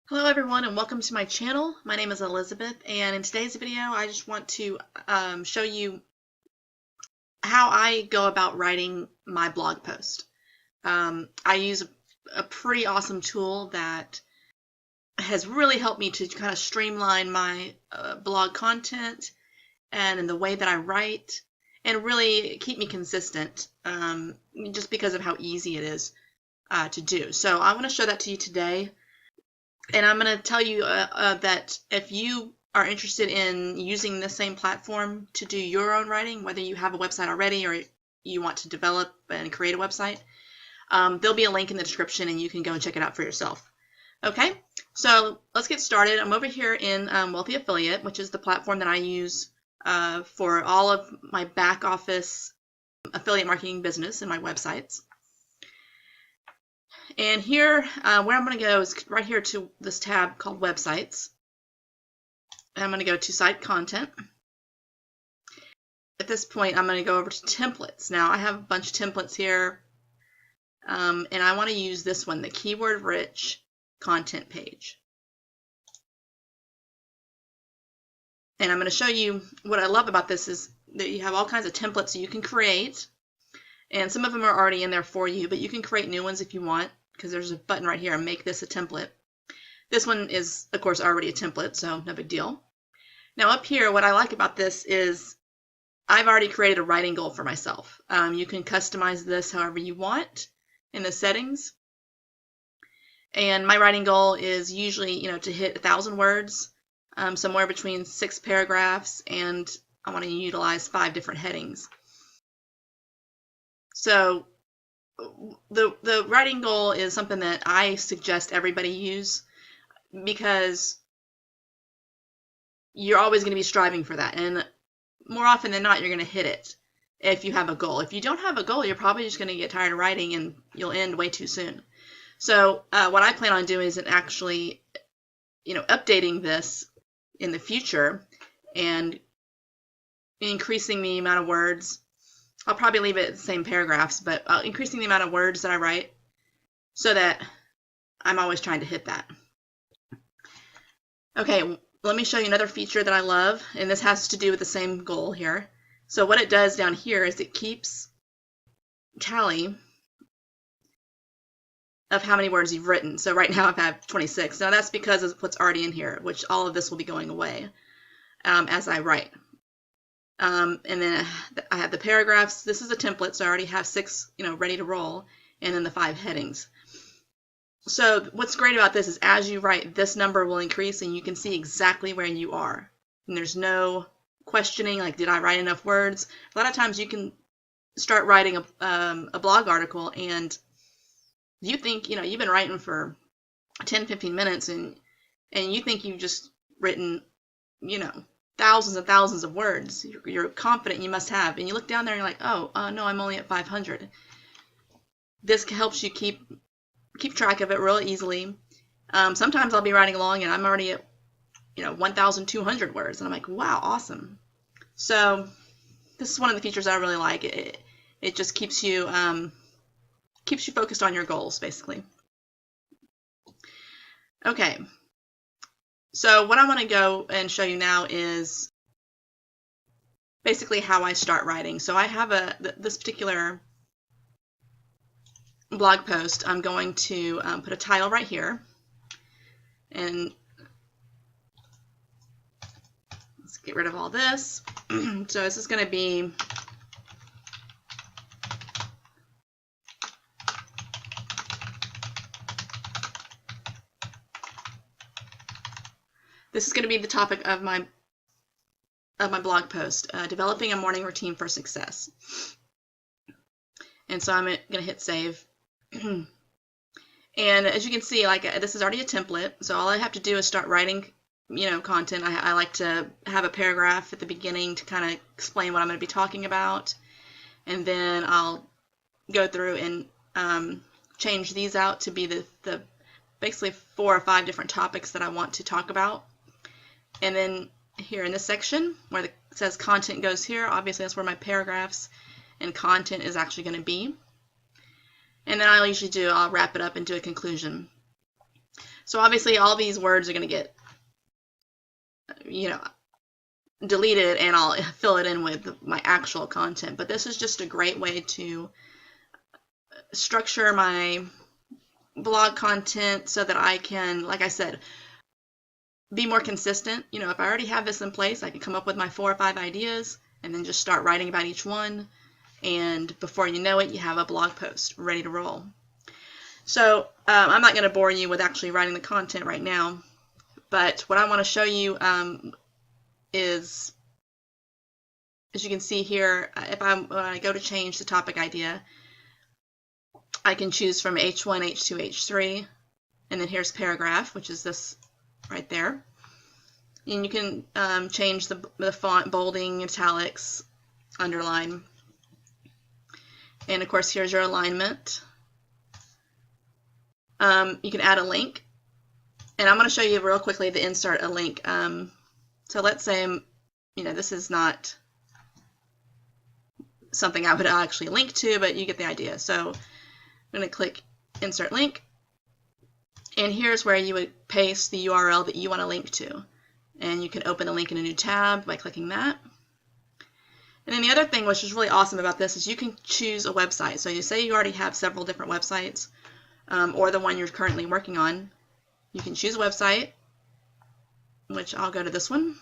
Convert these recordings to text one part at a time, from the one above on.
Hello everyone and welcome to my channel. My name is Elizabeth, and in today's video I just want to show you how I go about writing my blog post. I use a pretty awesome tool that has really helped me to kind of streamline my blog content and in the way that I write and really keep me consistent just because of how easy it is to do. So I want to show that to you today. And I'm going to tell you that if you are interested in using the same platform to do your own writing, whether you have a website already or you want to develop and create a website, there'll be a link in the description and you can go and check it out for yourself. Okay, so let's get started. I'm over here in Wealthy Affiliate, which is the platform that I use for all of my back office affiliate marketing business and my websites. And here, where I'm going to go is right here to this tab called Websites. And I'm going to go to Site Content. At this point, I'm going to go over to Templates. Now, I have a bunch of templates here, and I want to use this one, the Keyword Rich Content page. And I'm going to show you what I love about this is that you have all kinds of templates you can create. And some of them are already in there for you, but you can create new ones if you want, because there's a button right here, make this a template. This one is, of course, already a template, so no big deal. Now up here, what I like about this is I've already created a writing goal for myself. You can customize this however you want in the settings. And my writing goal is usually, to hit 1,000 words, somewhere between 6 paragraphs, and I want to utilize 5 different headings. So the writing goal is something that I suggest everybody use because you're always going to be striving for that. And more often than not, you're going to hit it if you have a goal. If you don't have a goal, you're probably just going to get tired of writing and you'll end way too soon. So what I plan on doing is actually, updating this in the future and increasing the amount of words. I'll probably leave it the same paragraphs, but increasing the amount of words that I write so that I'm always trying to hit that. Okay, let me show you another feature that I love, and this has to do with the same goal here. So what it does down here is it keeps tally of how many words you've written. So right now I have 26. Now that's because of what's already in here, which all of this will be going away as I write. And then I have the paragraphs. This is a template, so I already have 6, ready to roll, and then the 5 headings. So what's great about this is as you write, this number will increase, and you can see exactly where you are. And there's no questioning, like, did I write enough words? A lot of times you can start writing a blog article, and you think, you've been writing for 10, 15 minutes, and you think you've just written, thousands and thousands of words. You're confident you must have, and you look down there and you're like, oh, no, I'm only at 500. This helps you keep track of it real easily. Sometimes I'll be writing along and I'm already at 1,200 words, and I'm like, wow, awesome. So this is one of the features I really like. It just keeps you focused on your goals, basically. Okay. So what I want to go and show you now is basically how I start writing. So I have this particular blog post. I'm going to put a title right here, and let's get rid of all this. So this is going to be the topic of my blog post, developing a morning routine for success. And so I'm going to hit save. And as you can see, this is already a template, so all I have to do is start writing, content. I like to have a paragraph at the beginning to kind of explain what I'm going to be talking about, and then I'll go through and change these out to be the basically 4 or 5 different topics that I want to talk about. And then here in this section where it says content goes here, obviously that's where my paragraphs and content is actually going to be. And then I'll wrap it up and do a conclusion. So obviously all these words are going to get, deleted, and I'll fill it in with my actual content. But this is just a great way to structure my blog content so that I can, like I said, be more consistent. If I already have this in place, I can come up with my 4 or 5 ideas and then just start writing about each one. And before you know it, you have a blog post ready to roll. So I'm not going to bore you with actually writing the content right now, but what I want to show you is, as you can see here, when I go to change the topic idea, I can choose from H1, H2, H3, and then here's paragraph, which is this right there. And you can change the font, bolding, italics, underline. And of course, here's your alignment. You can add a link. And I'm going to show you real quickly to insert a link. So let's say, this is not something I would actually link to, but you get the idea. So I'm going to click Insert Link. And here's where you would paste the URL that you want to link to. And you can open the link in a new tab by clicking that. And then the other thing, which is really awesome about this, is you can choose a website. So you say you already have several different websites, or the one you're currently working on. You can choose a website, which I'll go to this one,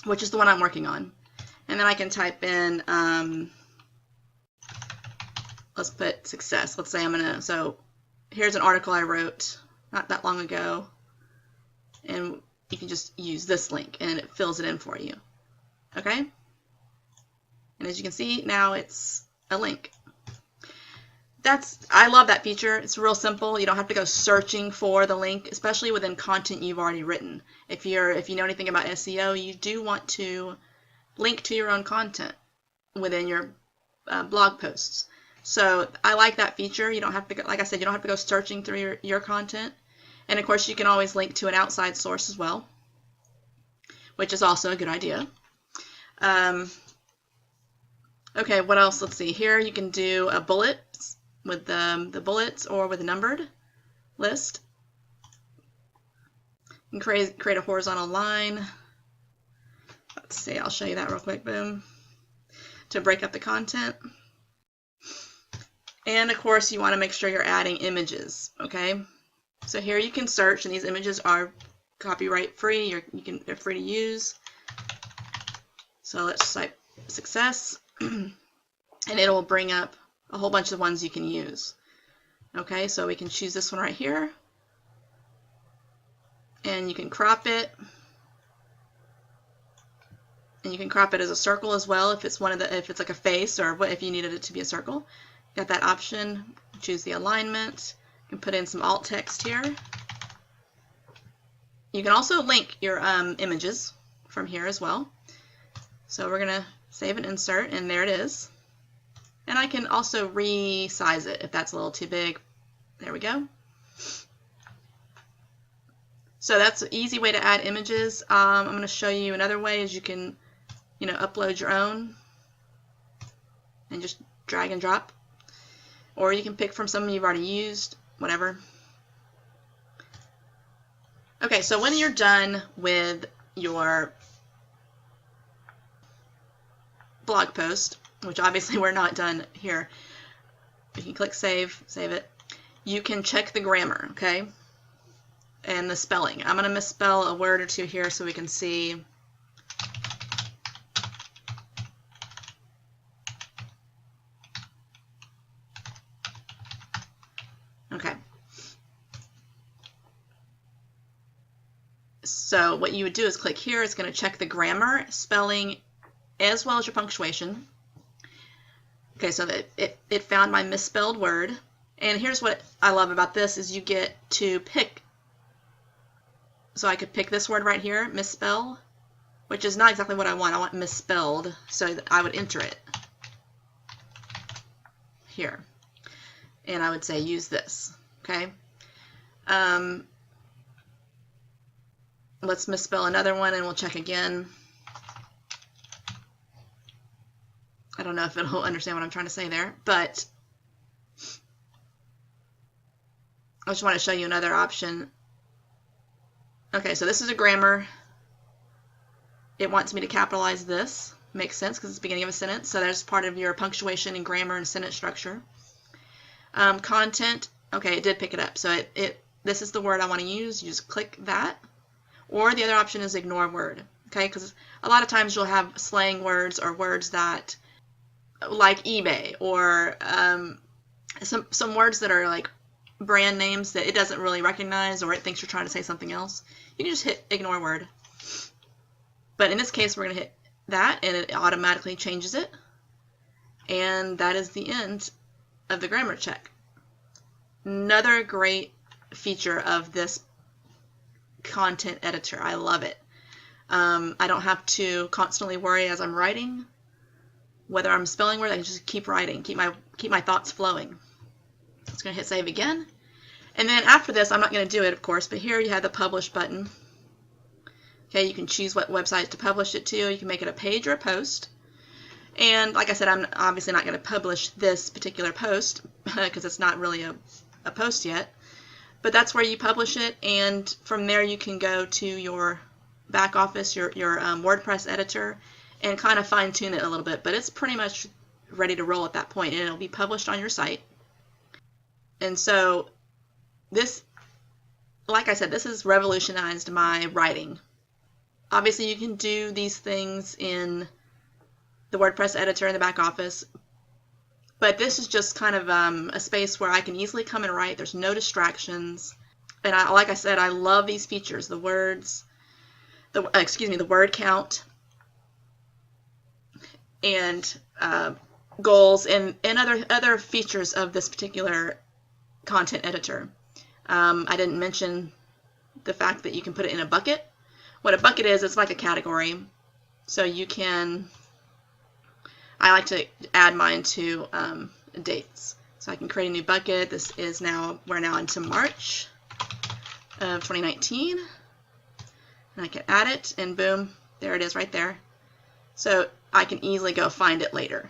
which is the one I'm working on. And then I can type in, let's put success. Let's say so here's an article I wrote not that long ago, and you can just use this link and it fills it in for you. Okay? And as you can see, now it's a link. I love that feature. It's real simple. You don't have to go searching for the link, especially within content you've already written. If you know anything about SEO, you do want to link to your own content within your blog posts. So I like that feature. You don't have to go, like I said, you don't have to go searching through your content. And of course, you can always link to an outside source as well, which is also a good idea. Okay, what else? Let's see. Here you can do a bullet with the bullets or with a numbered list. You can create a horizontal line. Let's see, I'll show you that real quick. Boom. To break up the content. And of course, you want to make sure you're adding images. Okay. So here you can search, and these images are copyright free. They're free to use. So let's type success. And it'll bring up a whole bunch of ones you can use. Okay, so we can choose this one right here, and you can crop it, and you can crop it as a circle as well if it's if it's like a face, or if you needed it to be a circle. Got that option. Choose the alignment. You can put in some alt text here. You can also link your images from here as well. So we're gonna save and insert, and there it is. And I can also resize it if that's a little too big. There we go. So that's an easy way to add images. I'm going to show you another way is you can, upload your own and just drag and drop. Or you can pick from some you've already used, whatever. Okay, so when you're done with your blog post, which obviously we're not done here, you can click save it. You can check the grammar, okay, and the spelling. I'm going to misspell a word or two here so we can see. Okay. So what you would do is click here. It's going to check the grammar, spelling, as well as your punctuation. Okay, so that it found my misspelled word. And here's what I love about this is you get to pick. So I could pick this word right here, misspell, which is not exactly what I want. I want misspelled, so that I would enter it here. And I would say use this, okay? Let's misspell another one and we'll check again. I don't know if it'll understand what I'm trying to say there, but I just want to show you another option. Okay, so this is a grammar. It wants me to capitalize this. Makes sense because it's the beginning of a sentence. So there's part of your punctuation and grammar and sentence structure. Content. Okay, it did pick it up. So this is the word I want to use. You just click that. Or the other option is ignore word. Okay, because a lot of times you'll have slang words or words that, like eBay, or some words that are like brand names that it doesn't really recognize, or it thinks you're trying to say something else. You can just hit ignore word. But in this case, we're going to hit that, and it automatically changes it. And that is the end of the grammar check. Another great feature of this content editor. I love it. I don't have to constantly worry as I'm writing whether I'm spelling words. I can just keep writing, keep my thoughts flowing. Just going to hit save again. And then after this, I'm not going to do it, of course, but here you have the publish button. Okay, you can choose what website to publish it to. You can make it a page or a post. And like I said, I'm obviously not going to publish this particular post because it's not really a post yet. But that's where you publish it, and from there you can go to your back office, your WordPress editor, and kind of fine-tune it a little bit. But it's pretty much ready to roll at that point, and it'll be published on your site. And so this, like I said, this has revolutionized my writing. Obviously, you can do these things in the WordPress editor in the back office, but this is just kind of a space where I can easily come and write. There's no distractions. And like I said, I love these features, the words, the word count, and goals, and other features of this particular content editor. I didn't mention the fact that you can put it in a bucket. What a bucket is, it's like a category. So you can, I like to add mine to dates. So I can create a new bucket. This is we're now into March of 2019. And I can add it, and boom, there it is right there. So I can easily go find it later.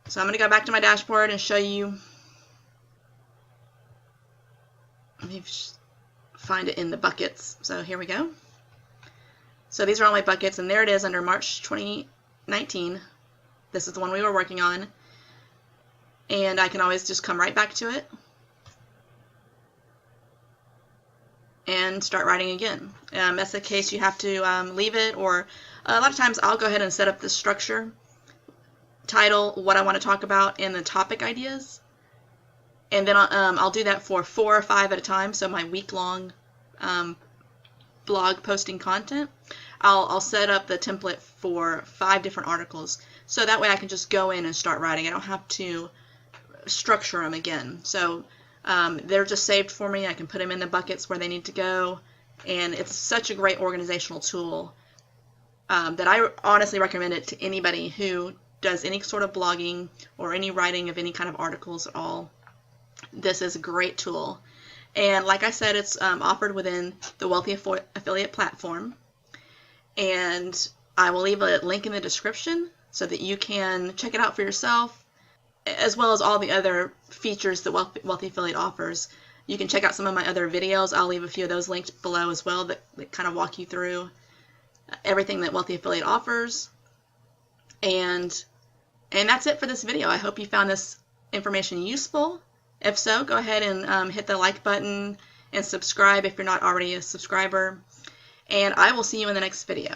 So I'm going to go back to my dashboard and show you. Let me find it in the buckets. So here we go. So these are all my buckets, and there it is under March 2019. This is the one we were working on. And I can always just come right back to it and start writing again. That's the case you have to leave it, or a lot of times I'll go ahead and set up the structure, title, what I want to talk about, and the topic ideas. And then I'll do that for 4 or 5 at a time, so my week-long blog posting content. I'll set up the template for 5 different articles, so that way I can just go in and start writing. I don't have to structure them again. So they're just saved for me. I can put them in the buckets where they need to go, and it's such a great organizational tool that I honestly recommend it to anybody who does any sort of blogging or any writing of any kind of articles at all. This is a great tool. And like I said, it's offered within the Wealthy Affiliate platform. And I will leave a link in the description so that you can check it out for yourself, as well as all the other features that Wealthy Affiliate offers. You can check out some of my other videos. I'll leave a few of those linked below as well that kind of walk you through everything that Wealthy Affiliate offers. And that's it for this video. I hope you found this information useful. If so, go ahead and hit the like button and subscribe if you're not already a subscriber. And I will see you in the next video.